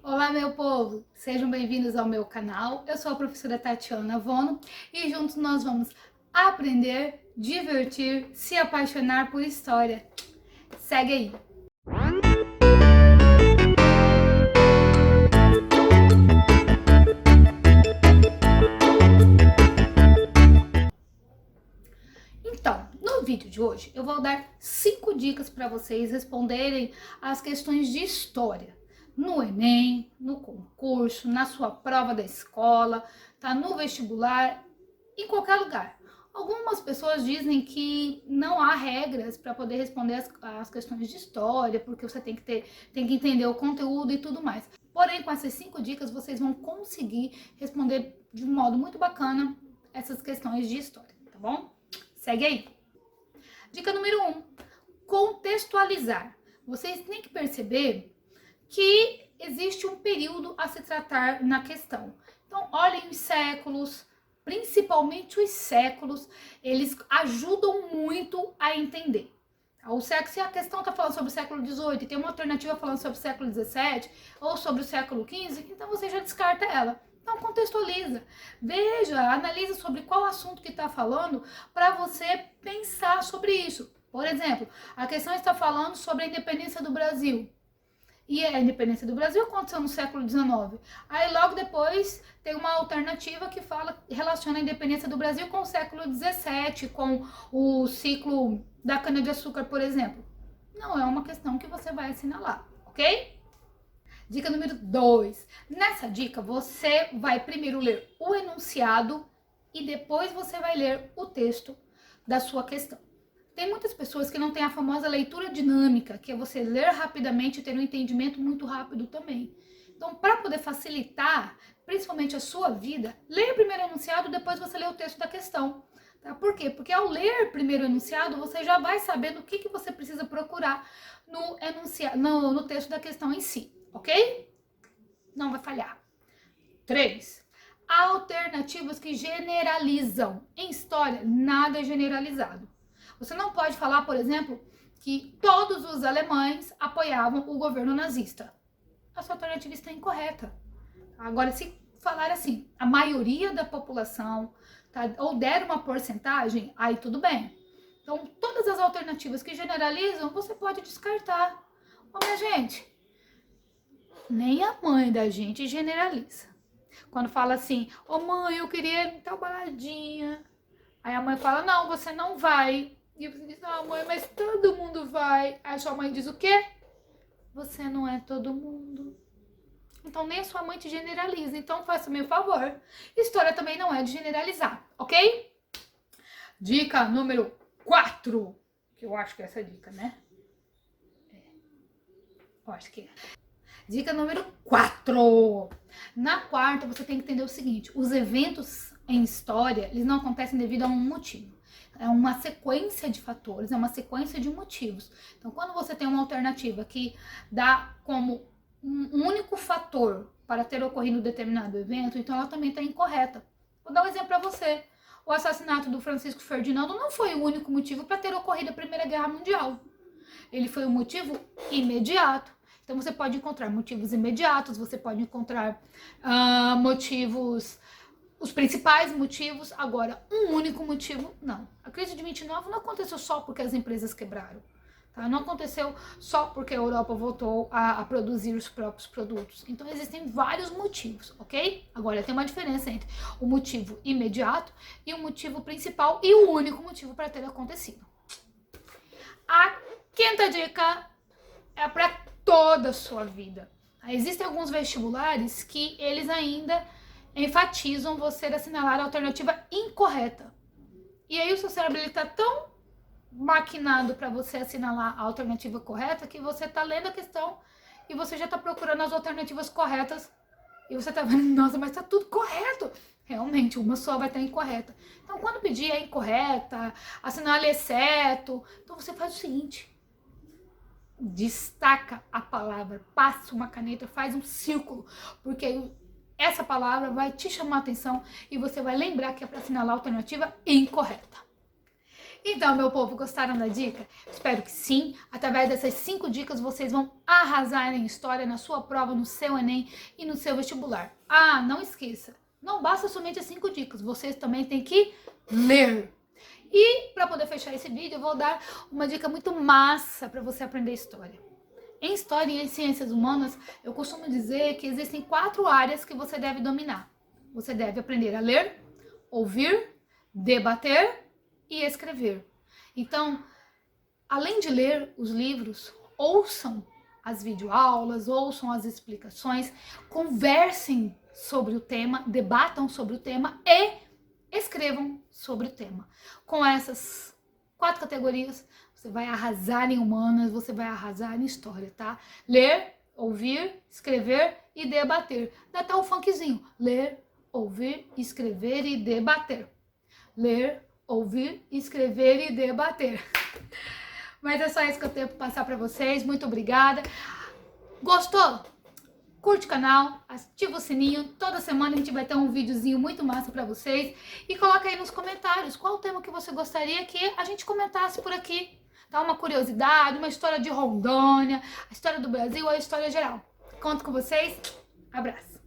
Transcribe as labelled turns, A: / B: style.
A: Olá, meu povo! Sejam bem-vindos ao meu canal. Eu sou a professora Tatiana Vono e juntos nós vamos aprender, divertir, se apaixonar por história. Segue aí! Então, no vídeo de hoje eu vou dar 5 dicas para vocês responderem as questões de história. No Enem, no concurso, na sua prova da escola, tá no vestibular, em qualquer lugar. Algumas pessoas dizem que não há regras para poder responder as questões de história, porque você tem que entender o conteúdo e tudo mais. Porém, com essas 5 dicas, vocês vão conseguir responder de um modo muito bacana essas questões de história, tá bom? Segue aí. Dica número 1. Contextualizar. Vocês têm que perceber que existe um período a se tratar na questão. Então, olhem os séculos, principalmente os séculos, eles ajudam muito a entender. O século, se a questão está falando sobre o século XVIII e tem uma alternativa falando sobre o século XVII ou sobre o século XV, então você já descarta ela. Então contextualiza, veja, analisa sobre qual assunto que está falando para você pensar sobre isso. Por exemplo, a questão está falando sobre a independência do Brasil. E a independência do Brasil aconteceu no século XIX. Aí logo depois tem uma alternativa que relaciona a independência do Brasil com o século XVII, com o ciclo da cana-de-açúcar, por exemplo. Não é uma questão que você vai assinalar, ok? Dica número 2. Nessa dica, você vai primeiro ler o enunciado e depois você vai ler o texto da sua questão. Tem muitas pessoas que não têm a famosa leitura dinâmica, que é você ler rapidamente e ter um entendimento muito rápido também. Então, para poder facilitar, principalmente a sua vida, leia primeiro o enunciado, depois você lê o texto da questão. Tá? Por quê? Porque ao ler primeiro o enunciado, você já vai sabendo o que você precisa procurar no texto da questão em si. Ok? Não vai falhar. 3. Alternativas que generalizam. Em história, nada é generalizado. Você não pode falar, por exemplo, que todos os alemães apoiavam o governo nazista. A sua alternativa está incorreta. Agora, se falar assim, a maioria da população, tá, ou der uma porcentagem, aí tudo bem. Então, todas as alternativas que generalizam, você pode descartar. Ô, minha gente, nem a mãe da gente generaliza. Quando fala assim, ô mãe, eu queria ir em tal baladinha. Aí a mãe fala, não, você não vai. E você diz, não, mãe, mas todo mundo vai. Aí a sua mãe diz o quê? Você não é todo mundo. Então nem a sua mãe te generaliza. Então faça-me o favor. História também não é de generalizar, ok? Dica número 4. Que eu acho que é essa dica, né? Eu acho que é. Dica número 4. Na quarta, você tem que entender o seguinte. Os eventos em história, eles não acontecem devido a um motivo. É uma sequência de fatores, é uma sequência de motivos. Então, quando você tem uma alternativa que dá como um único fator para ter ocorrido determinado evento, então ela também está incorreta. Vou dar um exemplo para você. O assassinato do Francisco Ferdinando não foi o único motivo para ter ocorrido a Primeira Guerra Mundial. Ele foi um motivo imediato. Então você pode encontrar motivos imediatos, você pode encontrar motivos, os principais motivos, agora um único motivo, não. A crise de 29 não aconteceu só porque as empresas quebraram. Tá? Não aconteceu só porque a Europa voltou a produzir os próprios produtos. Então existem vários motivos, ok? Agora tem uma diferença entre o motivo imediato e o motivo principal e o único motivo para ter acontecido. A quinta dica é para toda a sua vida. Existem alguns vestibulares que eles ainda enfatizam você assinalar a alternativa incorreta. E aí o seu cérebro está tão maquinado para você assinalar a alternativa correta que você está lendo a questão e você já está procurando as alternativas corretas e você está vendo, nossa, mas está tudo correto. Realmente, uma só vai estar incorreta. Então, quando pedir é incorreta, assinale exceto, então você faz o seguinte: destaca a palavra, passa uma caneta, faz um círculo, porque essa palavra vai te chamar a atenção e você vai lembrar que é para assinalar a alternativa incorreta. Então, meu povo, gostaram da dica? Espero que sim. Através dessas 5 dicas, vocês vão arrasar em história na sua prova, no seu Enem e no seu vestibular. Ah, não esqueça, não basta somente as 5 dicas, vocês também têm que ler. E para poder fechar esse vídeo, eu vou dar uma dica muito massa para você aprender história. Em História e em Ciências Humanas, eu costumo dizer que existem 4 áreas que você deve dominar. Você deve aprender a ler, ouvir, debater e escrever. Então, além de ler os livros, ouçam as videoaulas, ouçam as explicações, conversem sobre o tema, debatam sobre o tema e escrevam sobre o tema. Com essas 4 categorias, você vai arrasar em humanas, você vai arrasar em história, tá? Ler, ouvir, escrever e debater. Dá até um funkzinho. Ler, ouvir, escrever e debater. Ler, ouvir, escrever e debater. Mas é só isso que eu tenho para passar para vocês. Muito obrigada. Gostou? Curte o canal, ativa o sininho. Toda semana a gente vai ter um videozinho muito massa para vocês. E coloca aí nos comentários qual o tema que você gostaria que a gente comentasse por aqui. Tá? Uma curiosidade, uma história de Rondônia, a história do Brasil ou a história geral. Conto com vocês. Abraço.